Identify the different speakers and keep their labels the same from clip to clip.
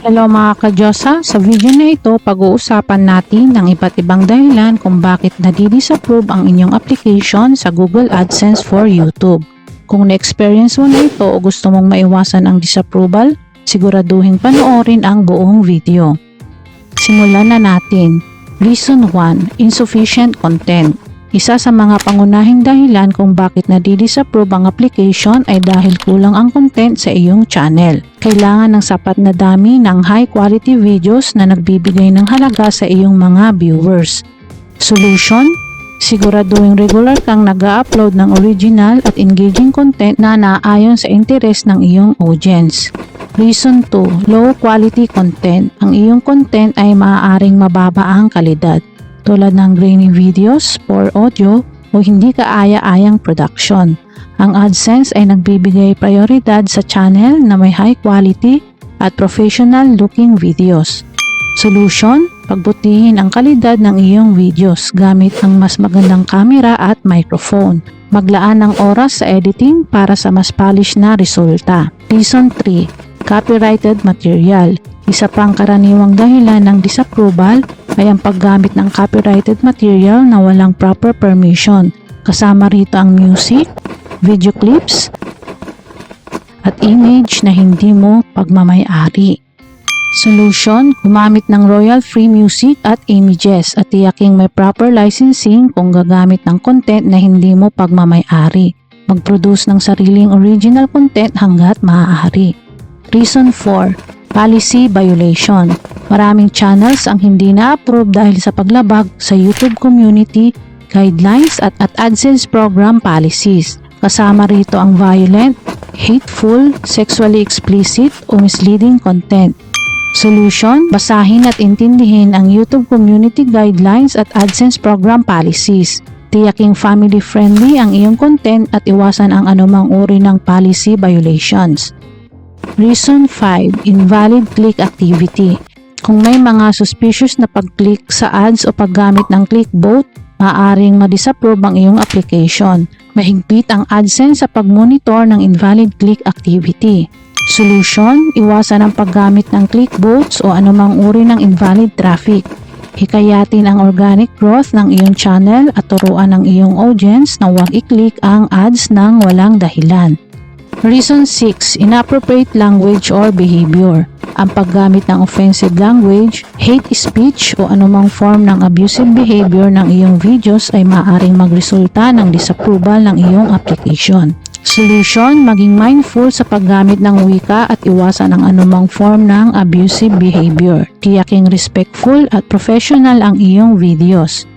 Speaker 1: Hello mga ka-Diyosa, sa video na ito pag-uusapan natin ng iba't ibang dahilan kung bakit nadi-disapprove ang inyong application sa Google AdSense for YouTube. Kung na-experience mo na ito o gusto mong maiwasan ang disapproval, siguraduhin panoorin ang buong video. Simulan na natin. Reason 1. Insufficient content. Isa sa mga pangunahing dahilan kung bakit nadi-disapprove ang application ay dahil kulang ang content sa iyong channel. Kailangan ng sapat na dami ng high quality videos na nagbibigay ng halaga sa iyong mga viewers. Solution? Siguraduhin regular kang nag-upload ng original at engaging content na naayon sa interes ng iyong audience. Reason 2. Low quality content. Ang iyong content ay maaaring mababa ang kalidad, tulad ng grainy videos, poor audio, o hindi kaaya-ayang production. Ang AdSense ay nagbibigay prioridad sa channel na may high quality at professional looking videos. Solution? Pagbutihin ang kalidad ng iyong videos gamit ang mas magandang camera at microphone. Maglaan ng oras sa editing para sa mas polished na resulta. Reason 3. Copyrighted material. Isa pang karaniwang dahilan ng disapproval ay ang paggamit ng copyrighted material na walang proper permission. Kasama rito ang music, video clips, at image na hindi mo pagmamay-ari. Solution: gumamit ng royal-free music at images at tiyaking may proper licensing kung gagamit ng content na hindi mo pagmamay-ari. Mag-produce ng sariling original content hanggat maaari. Reason 4. Policy violation. Maraming channels ang hindi na-approve dahil sa paglabag sa YouTube community guidelines at AdSense program policies. Kasama rito ang violent, hateful, sexually explicit o misleading content. Solution: basahin at intindihin ang YouTube community guidelines at AdSense program policies. Tiyaking family-friendly ang iyong content at iwasan ang anumang uri ng policy violations. Reason 5. Invalid click activity. Kung may mga suspicious na pag-click sa ads o paggamit ng clickbait, maaaring ma-disapprove ang iyong application. Mahigpit ang AdSense sa pag-monitor ng invalid click activity. Solution: iwasan ang paggamit ng clickbaits o anumang uri ng invalid traffic. Hikayatin ang organic growth ng iyong channel at turuan ang iyong audience na huwag i-click ang ads ng walang dahilan. Reason 6. Inappropriate language or behavior. Ang paggamit ng offensive language, hate speech o anumang form ng abusive behavior ng iyong videos ay maaaring magresulta ng disapproval ng iyong application. Solution: maging mindful sa paggamit ng wika at iwasan ang anumang form ng abusive behavior. Tiyaking respectful at professional ang iyong videos.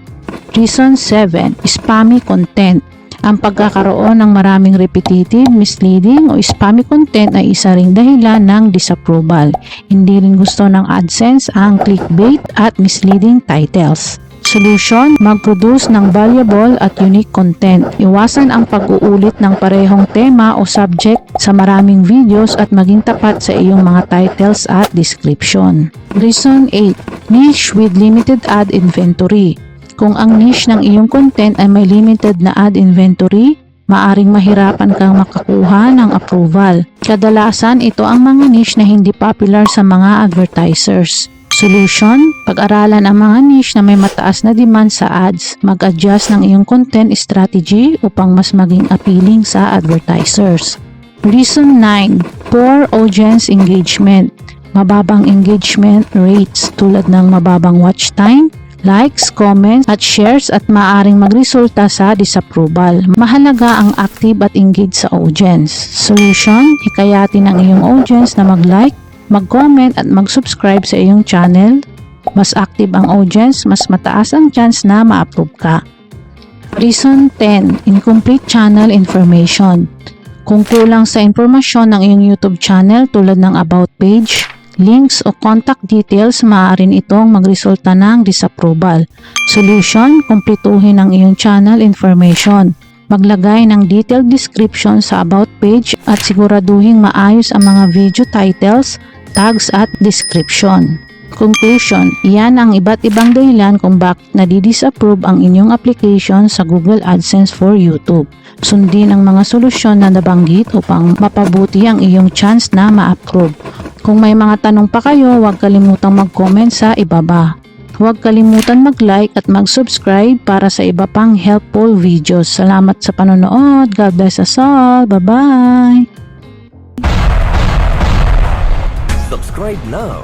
Speaker 1: Reason 7. Spammy content. Ang pagkakaroon ng maraming repetitive, misleading o spammy content ay isa ring dahilan ng disapproval. Hindi rin gusto ng AdSense ang clickbait at misleading titles. Solution: mag-produce ng valuable at unique content. Iwasan ang pag-uulit ng parehong tema o subject sa maraming videos at maging tapat sa iyong mga titles at description. Reason 8. Niche with limited ad inventory. Kung ang niche ng iyong content ay may limited na ad inventory, maaring mahirapan kang makakuha ng approval. Kadalasan ito ang mga niche na hindi popular sa mga advertisers. Solution: pag-aralan ang mga niche na may mataas na demand sa ads. Mag-adjust ng iyong content strategy upang mas maging appealing sa advertisers. Reason 9. Poor audience engagement. Mababang engagement rates tulad ng mababang watch time, likes, comments, at shares at maaaring magresulta sa disapproval. Mahalaga ang active at engaged sa audience. Solution: hikayatin ang iyong audience na mag-like, mag-comment at mag-subscribe sa iyong channel. Mas active ang audience, mas mataas ang chance na ma-approve ka. Reason 10. Incomplete channel information. Kung kulang sa impormasyon ng iyong YouTube channel tulad ng about page, links o contact details, maaaring itong magresulta ng disapproval. Solution: kumpletuhin ang iyong channel information. Maglagay ng detailed description sa about page at siguraduhin maayos ang mga video titles, tags at description. Conclusion: iyan ang iba't ibang dahilan kung bakit nadi-disapprove ang inyong application sa Google AdSense for YouTube. Sundin ang mga solusyon na nabanggit upang mapabuti ang iyong chance na ma-approve. Kung may mga tanong pa kayo, huwag kalimutang mag-comment sa ibaba. Huwag kalimutan mag-like at mag-subscribe para sa iba pang helpful videos. Salamat sa panonood. God bless us all. Bye-bye!
Speaker 2: Subscribe now